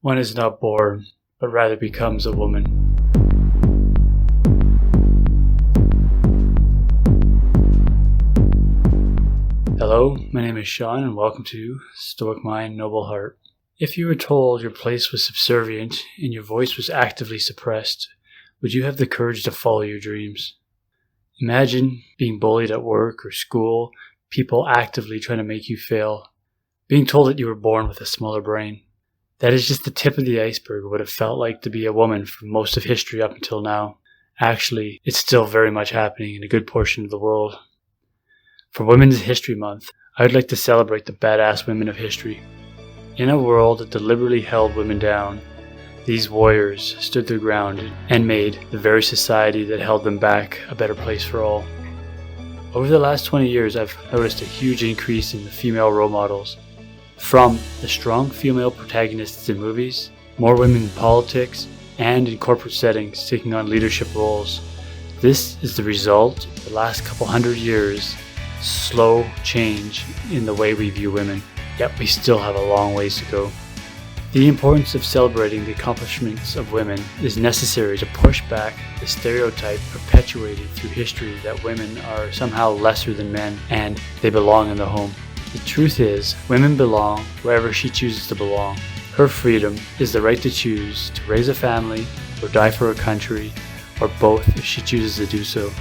One is not born, but rather becomes a woman. Hello, my name is Sean and welcome to Stoic Mind, Noble Heart. If you were told your place was subservient and your voice was actively suppressed, would you have the courage to follow your dreams? Imagine being bullied at work or school, people actively trying to make you fail, being told that you were born with a smaller brain. That is just the tip of the iceberg of what it felt like to be a woman for most of history up until now. Actually, it's still very much happening in a good portion of the world. For Women's History Month, I would like to celebrate the badass women of history. In a world that deliberately held women down, these warriors stood their ground and made the very society that held them back a better place for all. Over the last 20 years, I've noticed a huge increase in the female role models. From the strong female protagonists in movies, more women in politics, and in corporate settings taking on leadership roles. This is the result of the last couple hundred years' slow change in the way we view women, yet we still have a long ways to go. The importance of celebrating the accomplishments of women is necessary to push back the stereotype perpetuated through history that women are somehow lesser than men and they belong in the home. The truth is, women belong wherever she chooses to belong. Her freedom is the right to choose to raise a family or die for her country, or both if she chooses to do so.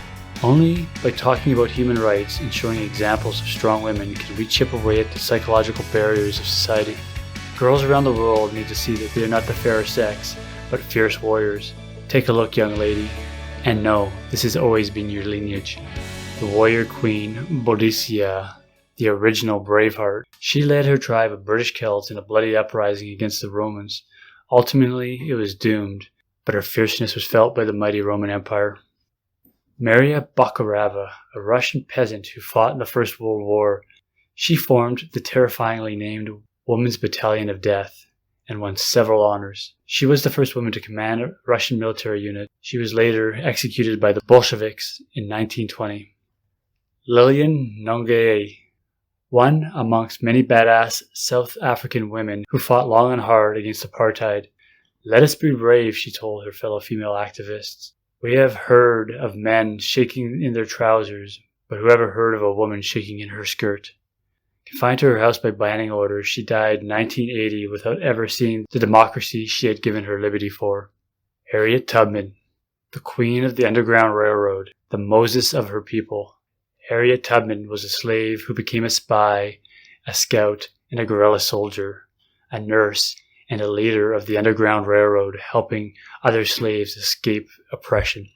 Only by talking about human rights and showing examples of strong women can we chip away at the psychological barriers of society. Girls around the world need to see that they are not the fairer sex, but fierce warriors. Take a look, young lady, and know this has always been your lineage. The warrior queen, Boadicea, the original Braveheart, she led her tribe of British Celts in a bloody uprising against the Romans. Ultimately, it was doomed, but her fierceness was felt by the mighty Roman Empire. Maria Bakarava, a Russian peasant who fought in the First World War, she formed the terrifyingly named Women's Battalion of Death and won several honors. She was the first woman to command a Russian military unit. She was later executed by the Bolsheviks in 1920. Lilian Nongae, one amongst many badass South African women who fought long and hard against apartheid. Let us be brave, she told her fellow female activists. We have heard of men shaking in their trousers, but who ever heard of a woman shaking in her skirt? Confined to her house by banning orders, she died in 1980 without ever seeing the democracy she had given her liberty for. Harriet Tubman, the queen of the Underground Railroad, the Moses of her people. Harriet Tubman was a slave who became a spy, a scout, and a guerrilla soldier, a nurse, and a leader of the Underground Railroad, helping other slaves escape oppression.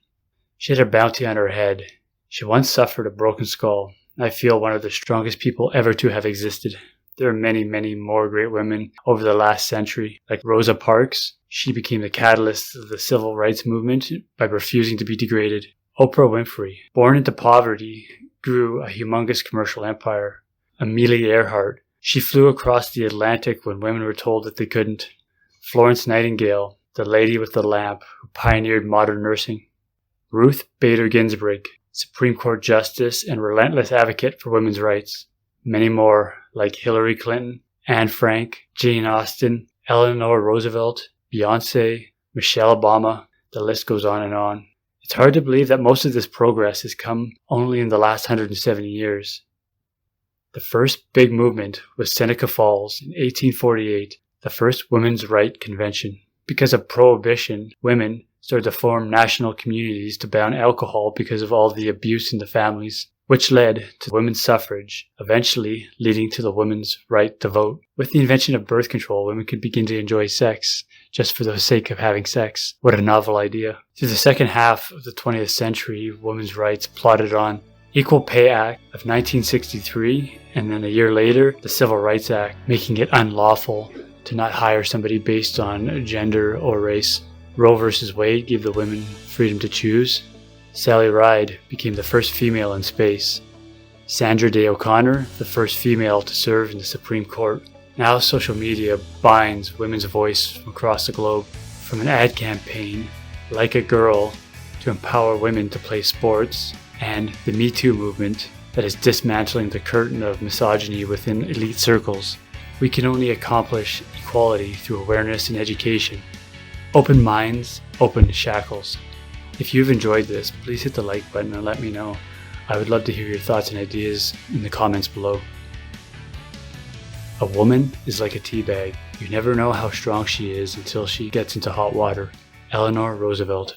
She had a bounty on her head. She once suffered a broken skull. I feel one of the strongest people ever to have existed. There are many, many more great women over the last century, like Rosa Parks. She became the catalyst of the civil rights movement by refusing to be degraded. Oprah Winfrey, born into poverty, grew a humongous commercial empire. Amelia Earhart, she flew across the Atlantic when women were told that they couldn't. Florence Nightingale, the lady with the lamp who pioneered modern nursing. Ruth Bader Ginsburg, Supreme Court Justice and relentless advocate for women's rights. Many more, like Hillary Clinton, Anne Frank, Jane Austen, Eleanor Roosevelt, Beyonce, Michelle Obama, the list goes on and on. It's hard to believe that most of this progress has come only in the last 170 years. The first big movement was Seneca Falls in 1848, the first women's right convention. Because of prohibition, women started to form national communities to ban alcohol because of all the abuse in the families, which led to women's suffrage, eventually leading to the women's right to vote. With the invention of birth control, women could begin to enjoy sex just for the sake of having sex. What a novel idea. Through the second half of the 20th century, women's rights plodded on. Equal Pay Act of 1963, and then a year later, the Civil Rights Act, making it unlawful to not hire somebody based on gender or race. Roe v. Wade gave the women freedom to choose. Sally Ride became the first female in space. Sandra Day O'Connor, the first female to serve in the Supreme Court. Now social media binds women's voice from across the globe. From an ad campaign, Like a Girl, to empower women to play sports, and the Me Too movement that is dismantling the curtain of misogyny within elite circles. We can only accomplish equality through awareness and education. Open minds, open shackles. If you've enjoyed this, please hit the like button and let me know. I would love to hear your thoughts and ideas in the comments below. A woman is like a tea bag. You never know how strong she is until she gets into hot water. Eleanor Roosevelt.